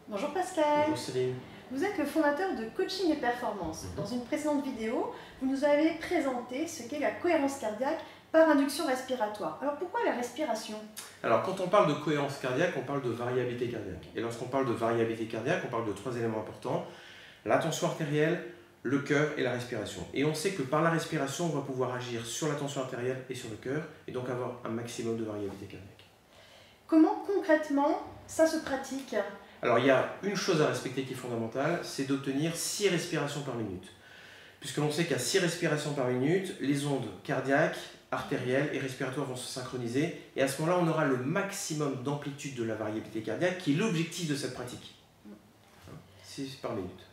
Bonjour Pascal. Bonjour Céline. Vous êtes le fondateur de Coaching et Performance. Dans une précédente vidéo, vous nous avez présenté ce qu'est la cohérence cardiaque par induction respiratoire. Alors pourquoi la respiration? Alors quand on parle de cohérence cardiaque, on parle de variabilité cardiaque. Et lorsqu'on parle de variabilité cardiaque, on parle de trois éléments importants: la tension artérielle, le cœur et la respiration. Et on sait que par la respiration, on va pouvoir agir sur la tension artérielle et sur le cœur, et donc avoir un maximum de variabilité cardiaque. Comment concrètement ça se pratique? Alors il y a une chose à respecter qui est fondamentale, c'est d'obtenir 6 respirations par minute. Puisque l'on sait qu'à 6 respirations par minute, les ondes cardiaques, artérielles et respiratoires vont se synchroniser, et à ce moment-là, on aura le maximum d'amplitude de la variabilité cardiaque, qui est l'objectif de cette pratique. 6 par minute.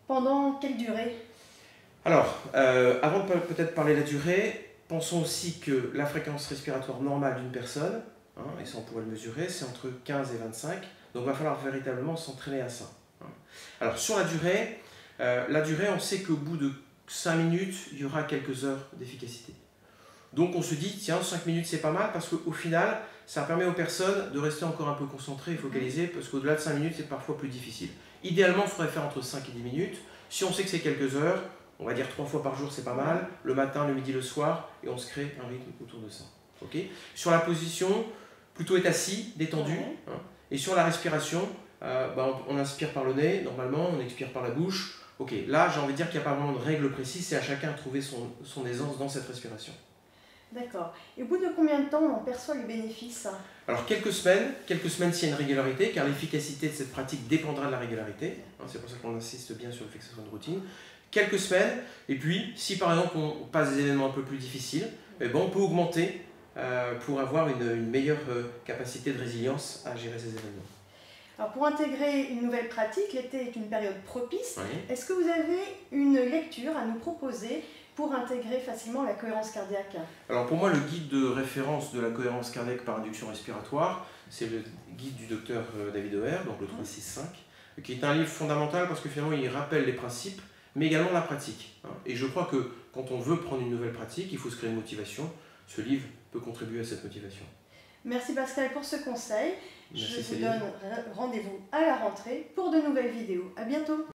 Pendant quelle durée? Alors, avant de peut-être parler de la durée, pensons aussi que la fréquence respiratoire normale d'une personne, et ça on pourrait le mesurer, c'est entre 15 et 25, donc il va falloir véritablement s'entraîner à ça. Alors sur la durée, on sait qu'au bout de 5 minutes, il y aura quelques heures d'efficacité. Donc on se dit, tiens, 5 minutes c'est pas mal, parce qu'au final, ça permet aux personnes de rester encore un peu concentrées et focalisées, parce qu'au-delà de 5 minutes, c'est parfois plus difficile. Idéalement, il faudrait faire entre 5 et 10 minutes. Si on sait que c'est quelques heures, on va dire 3 fois par jour, c'est pas mal, le matin, le midi, le soir, et on se crée un rythme autour de ça. Okay. Sur la position, plutôt être assis, détendu, et sur la respiration, on inspire par le nez, normalement, on expire par la bouche. Ok, là, j'ai envie de dire qu'il n'y a pas vraiment de règle précise, c'est à chacun de trouver son aisance dans cette respiration. D'accord. Et au bout de combien de temps on perçoit les bénéfices? Alors quelques semaines s'il y a une régularité, car l'efficacité de cette pratique dépendra de la régularité. C'est pour ça qu'on insiste bien sur le fait que ce soit une routine. Quelques semaines, et puis si par exemple on passe des événements un peu plus difficiles, on peut augmenter pour avoir une meilleure capacité de résilience à gérer ces événements. Alors pour intégrer une nouvelle pratique, l'été est une période propice. Oui. Est-ce que vous avez une lecture à nous proposer pour intégrer facilement la cohérence cardiaque? Alors pour moi, le guide de référence de la cohérence cardiaque par induction respiratoire, c'est le guide du docteur David O'Hare, donc le 365, qui est un livre fondamental parce que finalement il rappelle les principes, mais également la pratique. Et je crois que quand on veut prendre une nouvelle pratique, il faut se créer une motivation. Ce livre peut contribuer à cette motivation. Merci Pascal pour ce conseil. Merci Je vous Céline. donne rendez-vous à la rentrée pour de nouvelles vidéos. À bientôt.